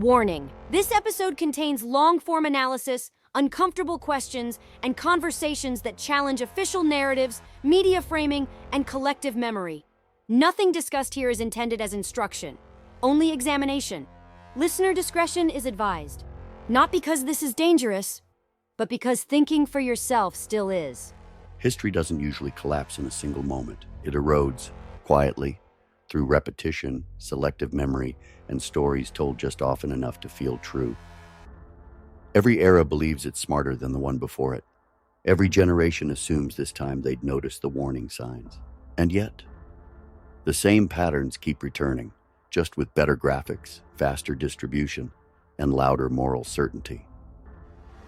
Warning: this episode contains long-form analysis, uncomfortable questions, and conversations that challenge official narratives, media framing, and collective memory. Nothing discussed here is intended as instruction, only examination. Listener discretion is advised. Not because this is dangerous, but because thinking for yourself still is. History doesn't usually collapse in a single moment. It erodes, quietly, through repetition, selective memory, and stories told just often enough to feel true. Every era believes it's smarter than the one before it. Every generation assumes this time they'd notice the warning signs. And yet, the same patterns keep returning, just with better graphics, faster distribution, and louder moral certainty.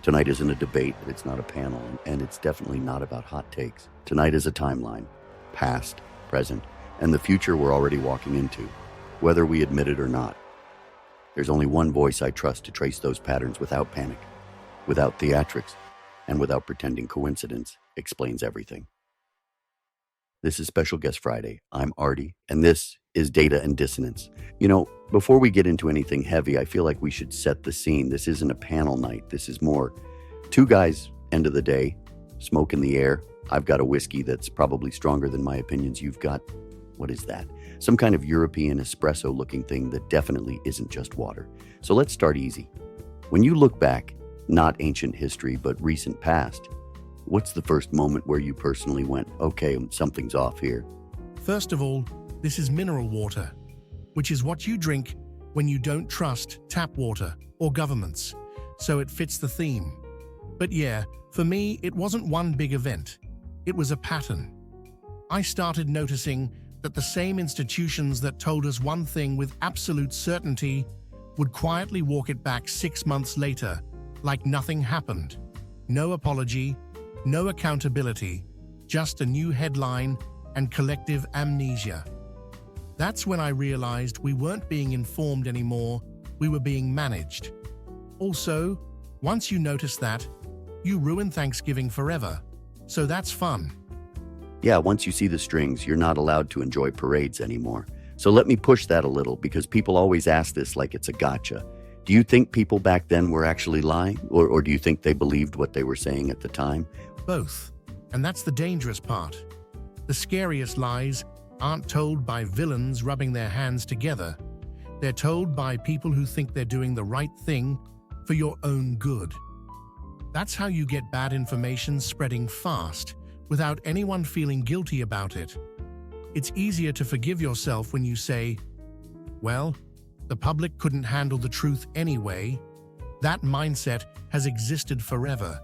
Tonight isn't a debate, it's not a panel, and it's definitely not about hot takes. Tonight is a timeline, past, present, and the future we're already walking into, whether we admit it or not. There's only one voice I trust to trace those patterns without panic, without theatrics, and without pretending coincidence explains everything. This is Special Guest Friday. I'm Artie, and this is Data and Dissonance. You know, before we get into anything heavy, I feel like we should set the scene. This isn't a panel night. This is more two guys, end of the day, smoke in the air. I've got a whiskey that's probably stronger than my opinions. You've got, what is that? Some kind of European espresso-looking thing that definitely isn't just water. So let's start easy. When you look back, not ancient history, but recent past, what's the first moment where you personally went, okay, something's off here? First of all, this is mineral water, which is what you drink when you don't trust tap water or governments, so it fits the theme. But yeah, for me, it wasn't one big event. It was a pattern. I started noticing that the same institutions that told us one thing with absolute certainty would quietly walk it back 6 months later, like nothing happened. No apology, no accountability, just a new headline and collective amnesia. That's when I realized we weren't being informed anymore, we were being managed. Also, once you notice that, you ruin Thanksgiving forever. So that's fun. Yeah, once you see the strings, you're not allowed to enjoy parades anymore. So let me push that a little, because people always ask this like it's a gotcha. Do you think people back then were actually lying? Or do you think they believed what they were saying at the time? Both. And that's the dangerous part. The scariest lies aren't told by villains rubbing their hands together. They're told by people who think they're doing the right thing for your own good. That's how you get bad information spreading fast, without anyone feeling guilty about it. It's easier to forgive yourself when you say, well, the public couldn't handle the truth anyway. That mindset has existed forever,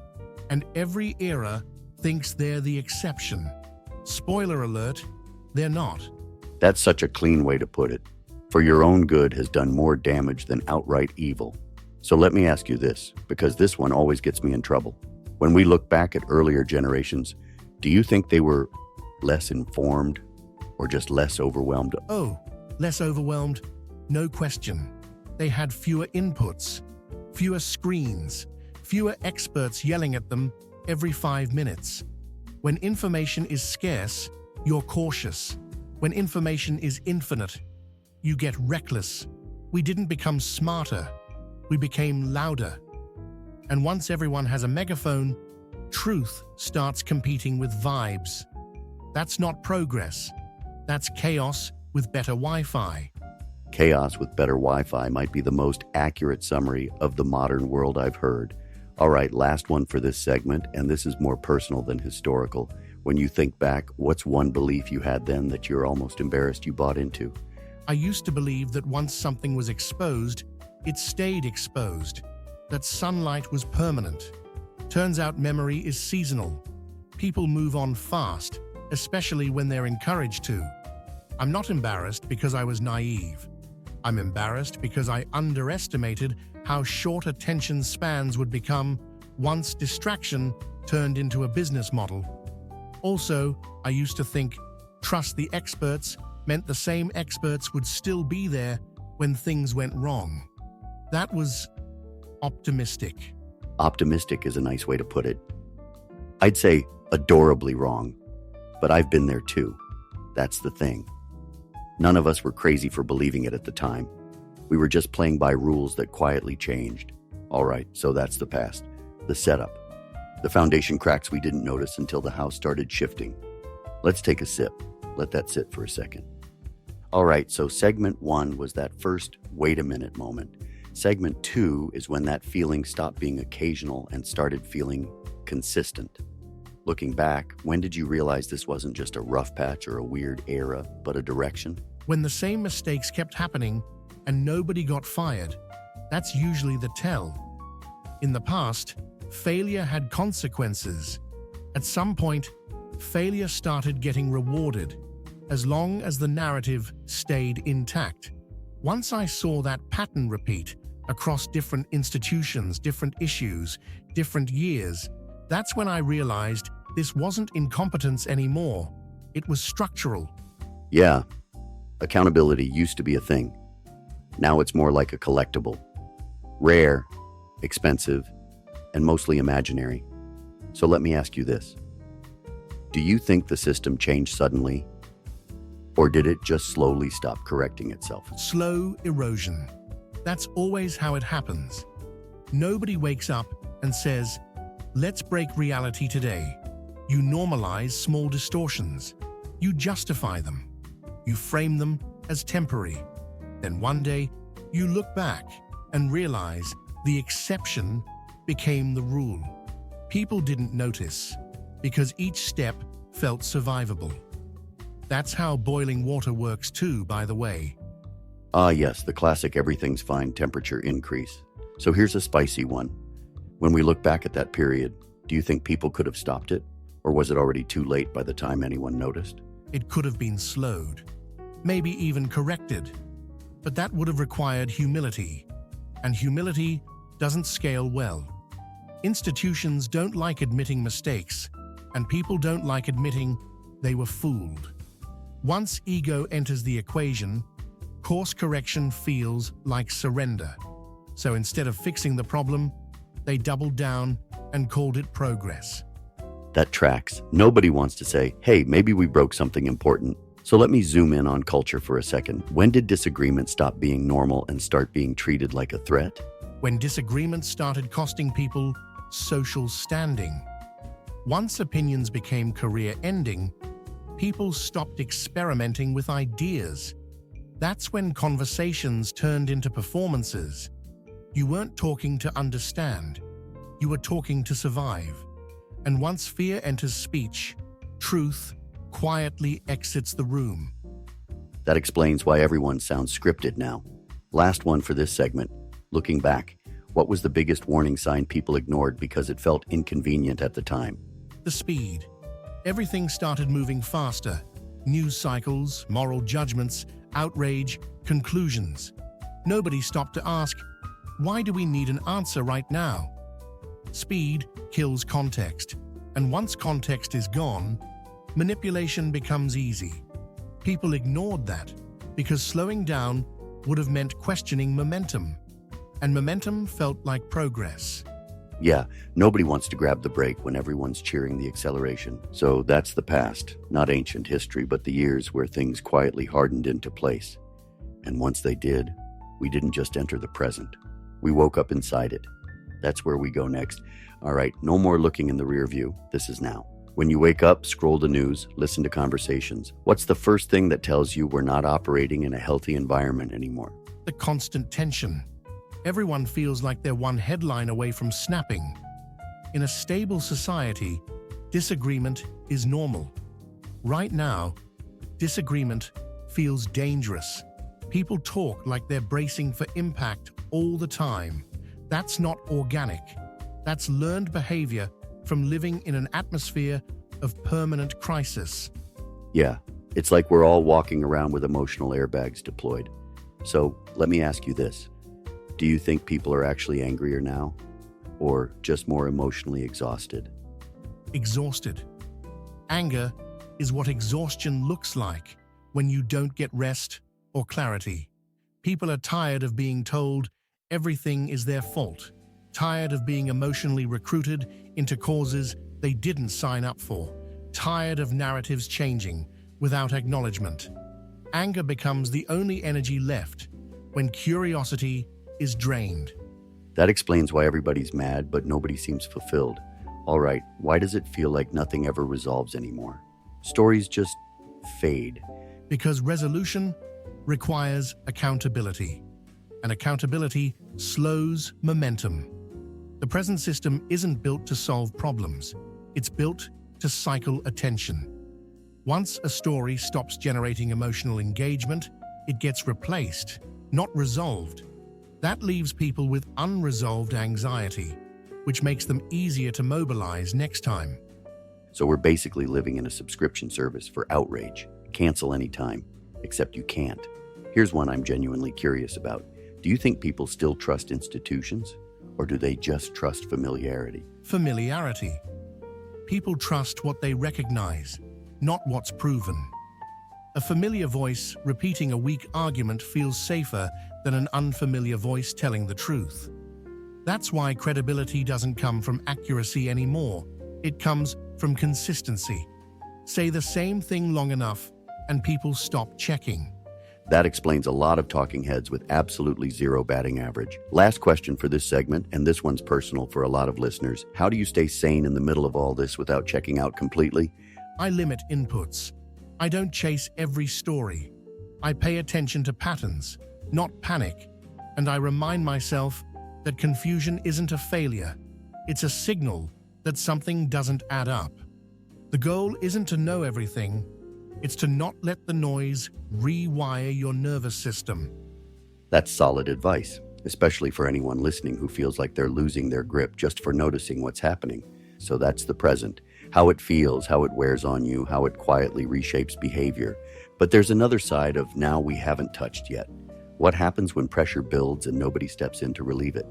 and every era thinks they're the exception. Spoiler alert, they're not. That's such a clean way to put it. For your own good has done more damage than outright evil. So let me ask you this, because this one always gets me in trouble. When we look back at earlier generations, do you think they were less informed or just less overwhelmed? Oh, less overwhelmed? No question. They had fewer inputs, fewer screens, fewer experts yelling at them every 5 minutes. When information is scarce, you're cautious. When information is infinite, you get reckless. We didn't become smarter, we became louder. And once everyone has a megaphone, truth starts competing with vibes. That's not progress. That's chaos with better Wi-Fi. Chaos with better Wi-Fi might be the most accurate summary of the modern world I've heard. All right, last one for this segment, and this is more personal than historical. When you think back, what's one belief you had then that you're almost embarrassed you bought into? I used to believe that once something was exposed, it stayed exposed, that sunlight was permanent. Turns out memory is seasonal. People move on fast, especially when they're encouraged to. I'm not embarrassed because I was naive. I'm embarrassed because I underestimated how short attention spans would become once distraction turned into a business model. Also, I used to think trust the experts meant the same experts would still be there when things went wrong. That was optimistic. Optimistic is a nice way to put it. I'd say adorably wrong, but I've been there too. That's the thing. None of us were crazy for believing it at the time. We were just playing by rules that quietly changed. All right, so that's the past. The setup. The foundation cracks we didn't notice until the house started shifting. Let's take a sip. Let that sit for a second. All right, so segment 1 was that first wait a minute moment. Segment 2 is when that feeling stopped being occasional and started feeling consistent. Looking back, when did you realize this wasn't just a rough patch or a weird era, but a direction? When the same mistakes kept happening and nobody got fired, that's usually the tell. In the past, failure had consequences. At some point, failure started getting rewarded, as long as the narrative stayed intact. Once I saw that pattern repeat across different institutions, different issues, different years, that's when I realized this wasn't incompetence anymore. It was structural. Yeah, accountability used to be a thing. Now it's more like a collectible. Rare, expensive, and mostly imaginary. So let me ask you this. Do you think the system changed suddenly? Or did it just slowly stop correcting itself? Slow erosion. That's always how it happens. Nobody wakes up and says, let's break reality today. You normalize small distortions. You justify them. You frame them as temporary. Then one day, you look back and realize the exception became the rule. People didn't notice because each step felt survivable. That's how boiling water works too, by the way. Ah, yes, the classic everything's fine temperature increase. So here's a spicy one. When we look back at that period, do you think people could have stopped it? Or was it already too late by the time anyone noticed? It could have been slowed, maybe even corrected. But that would have required humility. And humility doesn't scale well. Institutions don't like admitting mistakes, and people don't like admitting they were fooled. Once ego enters the equation, course correction feels like surrender. So instead of fixing the problem, they doubled down and called it progress. That tracks. Nobody wants to say, hey, maybe we broke something important. So let me zoom in on culture for a second. When did disagreement stop being normal and start being treated like a threat? When disagreements started costing people social standing. Once opinions became career-ending, people stopped experimenting with ideas. That's when conversations turned into performances. You weren't talking to understand. You were talking to survive. And once fear enters speech, truth quietly exits the room. That explains why everyone sounds scripted now. Last one for this segment. Looking back, what was the biggest warning sign people ignored because it felt inconvenient at the time? The speed. Everything started moving faster. News cycles, moral judgments, outrage, conclusions. Nobody stopped to ask, why do we need an answer right now? Speed kills context, and once context is gone, manipulation becomes easy. People ignored that because slowing down would have meant questioning momentum, and momentum felt like progress. Yeah, nobody wants to grab the brake when everyone's cheering the acceleration. So that's the past, not ancient history, but the years where things quietly hardened into place. And once they did, we didn't just enter the present. We woke up inside it. That's where we go next. All right, no more looking in the rear view. This is now. When you wake up, scroll the news, listen to conversations. What's the first thing that tells you we're not operating in a healthy environment anymore? The constant tension. Everyone feels like they're one headline away from snapping. In a stable society, disagreement is normal. Right now, disagreement feels dangerous. People talk like they're bracing for impact all the time. That's not organic. That's learned behavior from living in an atmosphere of permanent crisis. Yeah, it's like we're all walking around with emotional airbags deployed. So let me ask you this. Do you think people are actually angrier now? Or just more emotionally exhausted? Exhausted. Anger is what exhaustion looks like when you don't get rest or clarity. People are tired of being told everything is their fault, tired of being emotionally recruited into causes they didn't sign up for, tired of narratives changing without acknowledgement. Anger becomes the only energy left when curiosity is drained. That explains why everybody's mad, but nobody seems fulfilled. All right, why does it feel like nothing ever resolves anymore? Stories just fade. Because resolution requires accountability, and accountability slows momentum. The present system isn't built to solve problems. It's built to cycle attention. Once a story stops generating emotional engagement, it gets replaced, not resolved. That leaves people with unresolved anxiety, which makes them easier to mobilize next time. So we're basically living in a subscription service for outrage. Cancel anytime, except you can't. Here's one I'm genuinely curious about. Do you think people still trust institutions, or do they just trust familiarity? Familiarity. People trust what they recognize, not what's proven. A familiar voice repeating a weak argument feels safer than an unfamiliar voice telling the truth. That's why credibility doesn't come from accuracy anymore. It comes from consistency. Say the same thing long enough, and people stop checking. That explains a lot of talking heads with absolutely zero batting average. Last question for this segment, and this one's personal for a lot of listeners. How do you stay sane in the middle of all this without checking out completely? I limit inputs. I don't chase every story. I pay attention to patterns, not panic. And I remind myself that confusion isn't a failure. It's a signal that something doesn't add up. The goal isn't to know everything. It's to not let the noise rewire your nervous system. That's solid advice, especially for anyone listening who feels like they're losing their grip just for noticing what's happening. So that's the present. How it feels, how it wears on you, how it quietly reshapes behavior. But there's another side of now we haven't touched yet. What happens when pressure builds and nobody steps in to relieve it?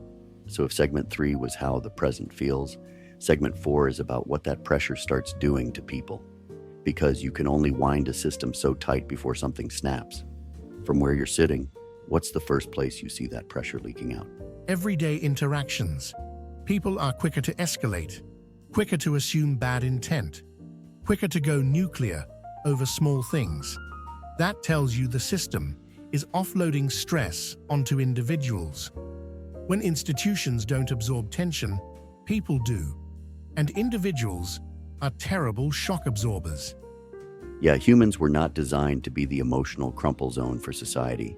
So if segment 3 was how the present feels, segment 4 is about what that pressure starts doing to people. Because you can only wind a system so tight before something snaps. From where you're sitting, what's the first place you see that pressure leaking out? Everyday interactions. People are quicker to escalate, quicker to assume bad intent, quicker to go nuclear over small things. That tells you the system is offloading stress onto individuals. When institutions don't absorb tension, people do. And individuals are terrible shock absorbers. Yeah, humans were not designed to be the emotional crumple zone for society.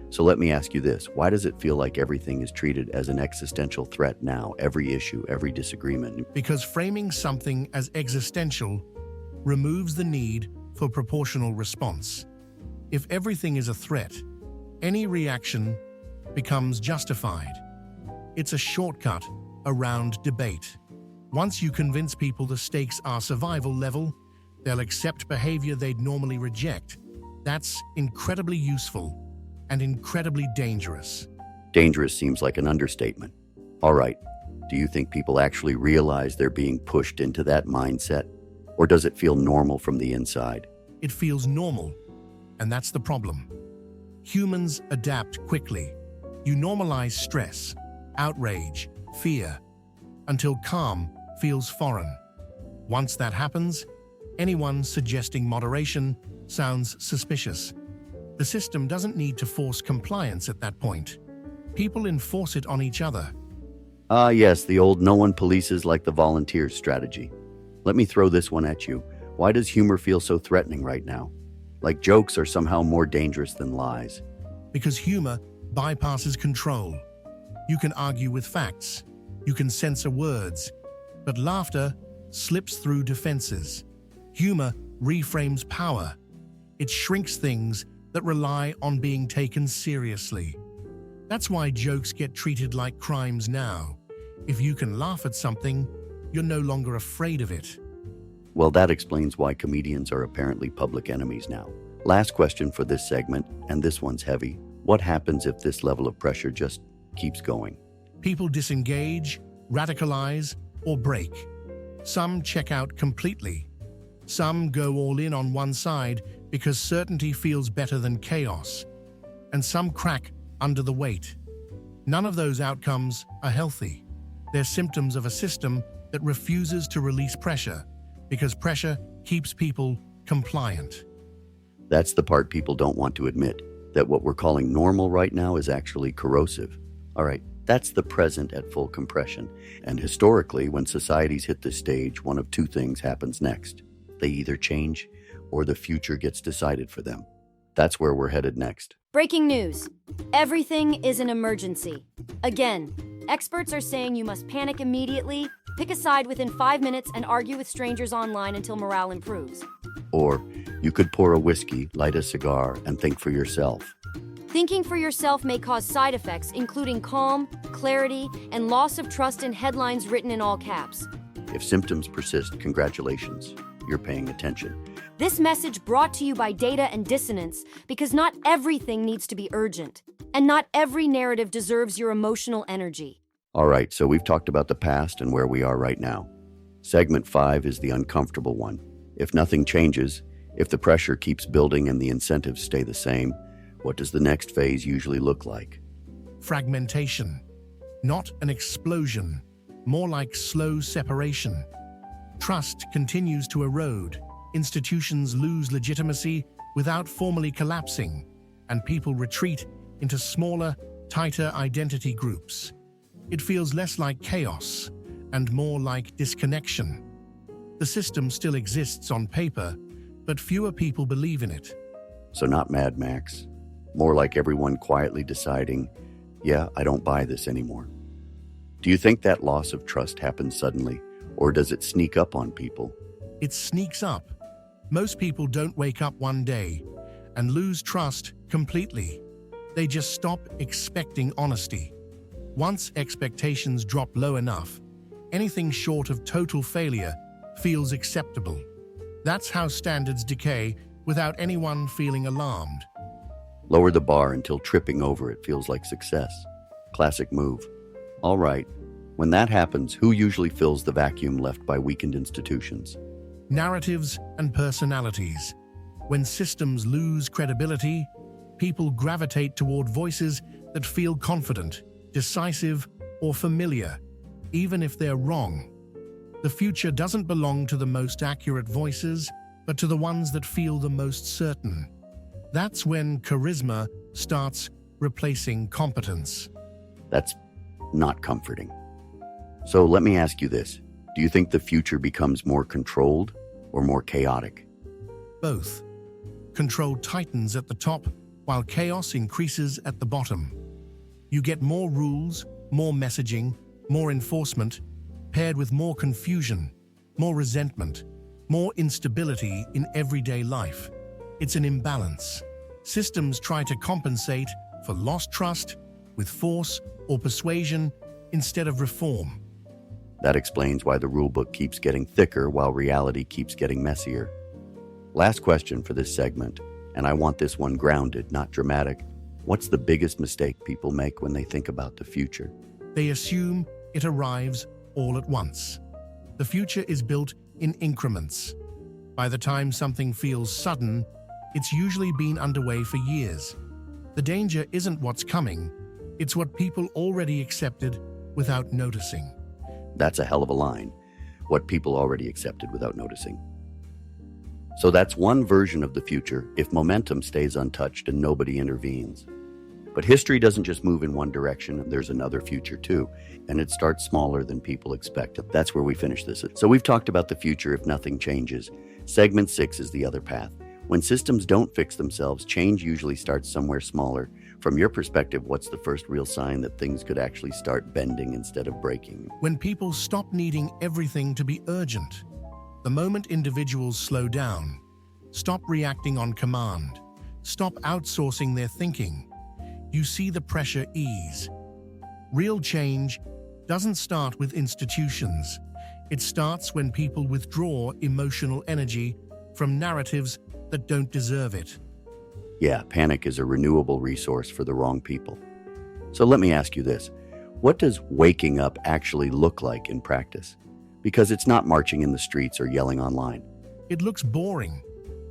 So let me ask you this. Why does it feel like everything is treated as an existential threat now? Every issue, every disagreement. Because framing something as existential removes the need for proportional response. If everything is a threat, any reaction becomes justified. It's a shortcut around debate. Once you convince people the stakes are survival level, they'll accept behavior they'd normally reject. That's incredibly useful and incredibly dangerous. Dangerous seems like an understatement. All right, do you think people actually realize they're being pushed into that mindset? Or does it feel normal from the inside? It feels normal, and that's the problem. Humans adapt quickly. You normalize stress, outrage, fear, until calm feels foreign. Once that happens, anyone suggesting moderation sounds suspicious. The system doesn't need to force compliance at that point. People enforce it on each other. Ah, yes, the old no one polices like the volunteers strategy. Let me throw this one at you. Why does humor feel so threatening right now? Like jokes are somehow more dangerous than lies. Because humor bypasses control. You can argue with facts. You can censor words. But laughter slips through defenses. Humor reframes power. It shrinks things that rely on being taken seriously. That's why jokes get treated like crimes now. If you can laugh at something, you're no longer afraid of it. Well, that explains why comedians are apparently public enemies now. Last question for this segment, and this one's heavy. What happens if this level of pressure just keeps going? People disengage, radicalize, or break. Some check out completely. Some go all in on one side because certainty feels better than chaos. And some crack under the weight. None of those outcomes are healthy. They're symptoms of a system that refuses to release pressure because pressure keeps people compliant. That's the part people don't want to admit. that what we're calling normal right now is actually corrosive. All right, that's the present at full compression. And historically, when societies hit this stage, one of two things happens next. They either change or the future gets decided for them. That's where we're headed next. Breaking news. Everything is an emergency. Again, experts are saying you must panic immediately, pick a side within 5 minutes, and argue with strangers online until morale improves. Or you could pour a whiskey, light a cigar, and think for yourself. Thinking for yourself may cause side effects, including calm, clarity, and loss of trust in headlines written in all caps. If symptoms persist, congratulations, you're paying attention. This message brought to you by Data and Dissonance, because not everything needs to be urgent, and not every narrative deserves your emotional energy. All right, so we've talked about the past and where we are right now. Segment 5 is the uncomfortable one. If nothing changes, if the pressure keeps building and the incentives stay the same, what does the next phase usually look like? Fragmentation. Not an explosion, more like slow separation. Trust continues to erode. Institutions lose legitimacy without formally collapsing, and people retreat into smaller, tighter identity groups. It feels less like chaos and more like disconnection. The system still exists on paper, but fewer people believe in it. So not Mad Max, more like everyone quietly deciding, yeah, I don't buy this anymore. Do you think that loss of trust happens suddenly, or does it sneak up on people? It sneaks up. Most people don't wake up one day and lose trust completely. They just stop expecting honesty. Once expectations drop low enough, anything short of total failure feels acceptable. That's how standards decay without anyone feeling alarmed. Lower the bar until tripping over it feels like success. Classic move. All right, when that happens, who usually fills the vacuum left by weakened institutions? Narratives and personalities. When systems lose credibility, people gravitate toward voices that feel confident, decisive, or familiar, even if they're wrong. The future doesn't belong to the most accurate voices, but to the ones that feel the most certain. That's when charisma starts replacing competence. That's not comforting. So let me ask you this. Do you think the future becomes more controlled or more chaotic? Both. Control tightens at the top, while chaos increases at the bottom. You get more rules, more messaging, more enforcement, paired with more confusion, more resentment, more instability in everyday life. It's an imbalance. Systems try to compensate for lost trust with force or persuasion instead of reform. That explains why the rulebook keeps getting thicker while reality keeps getting messier. Last question for this segment, and I want this one grounded, not dramatic. What's the biggest mistake people make when they think about the future? They assume it arrives all at once. The future is built in increments. By the time something feels sudden, it's usually been underway for years. The danger isn't what's coming, it's what people already accepted without noticing. That's a hell of a line. What people already accepted without noticing. So that's one version of the future if momentum stays untouched and nobody intervenes. But history doesn't just move in one direction, there's another future too, and it starts smaller than people expect. That's where we finish this. So we've talked about the future if nothing changes. Segment 6 is the other path. When systems don't fix themselves, change usually starts somewhere smaller. From your perspective, what's the first real sign that things could actually start bending instead of breaking? When people stop needing everything to be urgent. The moment individuals slow down, stop reacting on command, stop outsourcing their thinking, you see the pressure ease. Real change doesn't start with institutions. It starts when people withdraw emotional energy from narratives that don't deserve it. Yeah, panic is a renewable resource for the wrong people. So let me ask you this. What does waking up actually look like in practice? Because it's not marching in the streets or yelling online. It looks boring.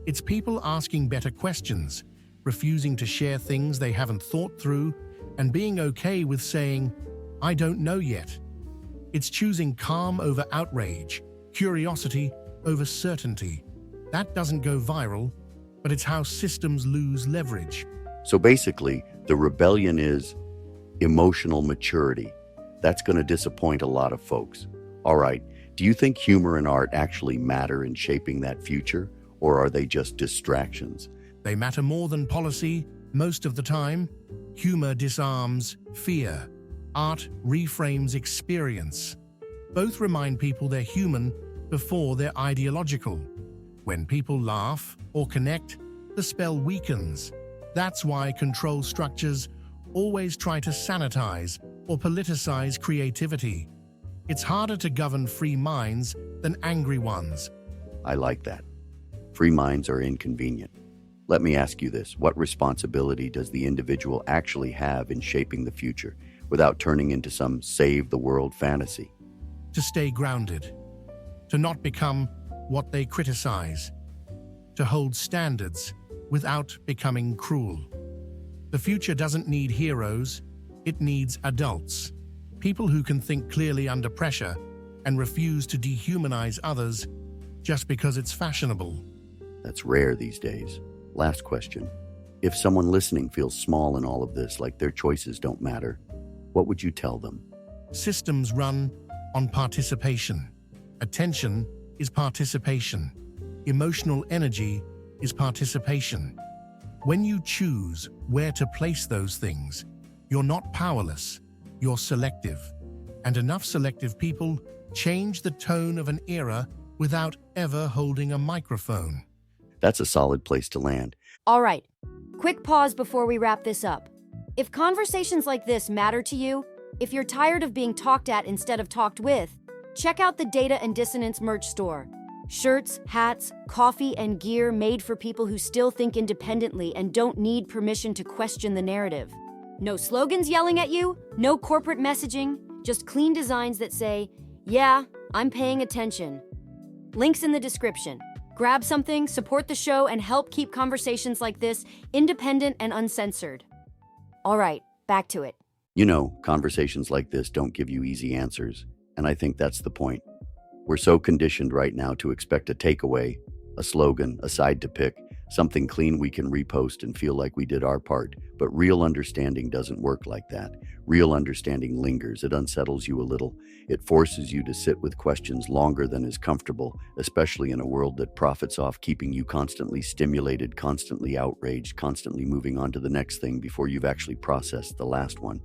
It's people asking better questions, refusing to share things they haven't thought through, and being okay with saying, I don't know yet. It's choosing calm over outrage, curiosity over certainty. That doesn't go viral, but it's how systems lose leverage. So basically, the rebellion is emotional maturity. That's going to disappoint a lot of folks. All right, do you think humor and art actually matter in shaping that future, or are they just distractions? They matter more than policy most of the time. Humor disarms fear. Art reframes experience. Both remind people they're human before they're ideological. When people laugh or connect, the spell weakens. That's why control structures always try to sanitize or politicize creativity. It's harder to govern free minds than angry ones. I like that. Free minds are inconvenient. Let me ask you this. What responsibility does the individual actually have in shaping the future without turning into some save-the-world fantasy? To stay grounded. To not become what they criticize. To hold standards without becoming cruel. The future doesn't need heroes, it needs adults. People who can think clearly under pressure and refuse to dehumanize others just because it's fashionable. That's rare these days. Last question. If someone listening feels small in all of this, like their choices don't matter, what would you tell them? Systems run on participation. Attention is participation. Emotional energy is participation. When you choose where to place those things, you're not powerless, you're selective. And enough selective people change the tone of an era without ever holding a microphone. That's a solid place to land. All right, quick pause before we wrap this up. If conversations like this matter to you, if you're tired of being talked at instead of talked with, check out the Data and Dissonance merch store. Shirts, hats, coffee, and gear made for people who still think independently and don't need permission to question the narrative. No slogans yelling at you, no corporate messaging, just clean designs that say, "Yeah, I'm paying attention." Links in the description. Grab something, support the show, and help keep conversations like this independent and uncensored. All right, back to it. You know, conversations like this don't give you easy answers, and I think that's the point. We're so conditioned right now to expect a takeaway, a slogan, a side to pick, something clean we can repost and feel like we did our part. But real understanding doesn't work like that. Real understanding lingers. It unsettles you a little. It forces you to sit with questions longer than is comfortable, especially in a world that profits off keeping you constantly stimulated, constantly outraged, constantly moving on to the next thing before you've actually processed the last one.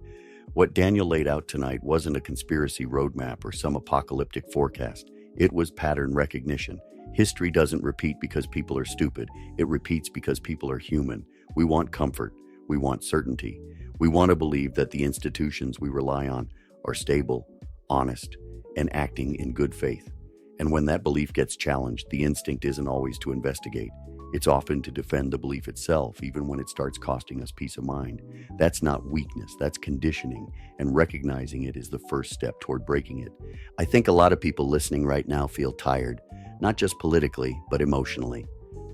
What Daniel laid out tonight wasn't a conspiracy roadmap or some apocalyptic forecast. It was pattern recognition. History doesn't repeat because people are stupid. It repeats because people are human. We want comfort. We want certainty. We want to believe that the institutions we rely on are stable, honest, and acting in good faith. And when that belief gets challenged, the instinct isn't always to investigate. It's often to defend the belief itself, even when it starts costing us peace of mind. That's not weakness, that's conditioning, and recognizing it is the first step toward breaking it. I think a lot of people listening right now feel tired, not just politically, but emotionally.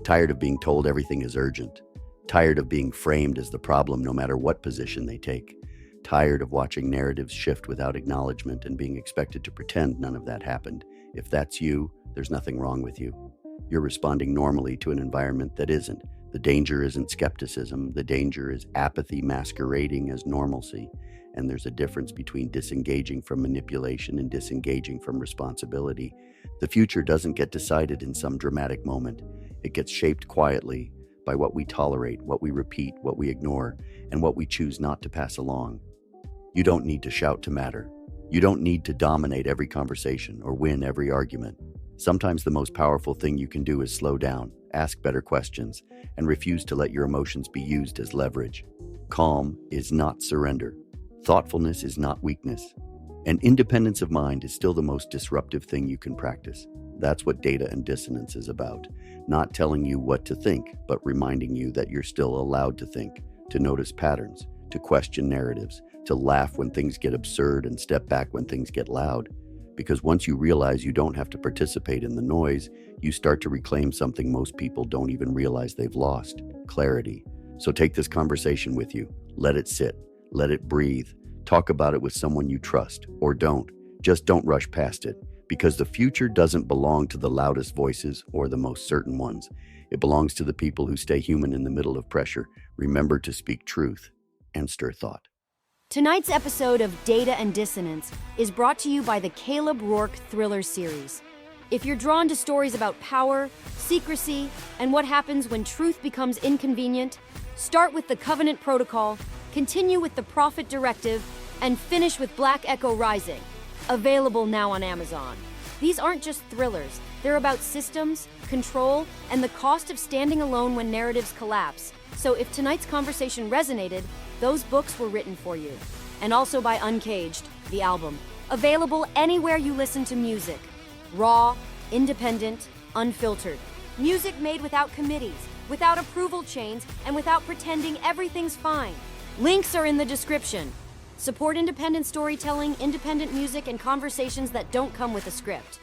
Tired of being told everything is urgent. Tired of being framed as the problem no matter what position they take. Tired of watching narratives shift without acknowledgement and being expected to pretend none of that happened. If that's you, there's nothing wrong with you. You're responding normally to an environment that isn't. The danger isn't skepticism. The danger is apathy masquerading as normalcy. And there's a difference between disengaging from manipulation and disengaging from responsibility. The future doesn't get decided in some dramatic moment. It gets shaped quietly by what we tolerate, what we repeat, what we ignore, and what we choose not to pass along. You don't need to shout to matter. You don't need to dominate every conversation or win every argument. Sometimes the most powerful thing you can do is slow down, ask better questions, and refuse to let your emotions be used as leverage. Calm is not surrender. Thoughtfulness is not weakness. And independence of mind is still the most disruptive thing you can practice. That's what Data and Dissonance is about. Not telling you what to think, but reminding you that you're still allowed to think, to notice patterns, to question narratives, to laugh when things get absurd and step back when things get loud. Because once you realize you don't have to participate in the noise, you start to reclaim something most people don't even realize they've lost: clarity. So take this conversation with you. Let it sit. Let it breathe. Talk about it with someone you trust, or don't. Just don't rush past it, because the future doesn't belong to the loudest voices or the most certain ones. It belongs to the people who stay human in the middle of pressure, remember to speak truth, and stir thought. Tonight's episode of Data and Dissonance is brought to you by the Caleb Rourke Thriller series. If you're drawn to stories about power, secrecy, and what happens when truth becomes inconvenient, start with the Covenant Protocol, continue with the Prophet Directive, and finish with Black Echo Rising. Available now on Amazon. These aren't just thrillers, they're about systems, control, and the cost of standing alone when narratives collapse. So if tonight's conversation resonated, those books were written for you. And also by Uncaged, the album. Available anywhere you listen to music. Raw, independent, unfiltered. Music made without committees, without approval chains, and without pretending everything's fine. Links are in the description. Support independent storytelling, independent music, and conversations that don't come with a script.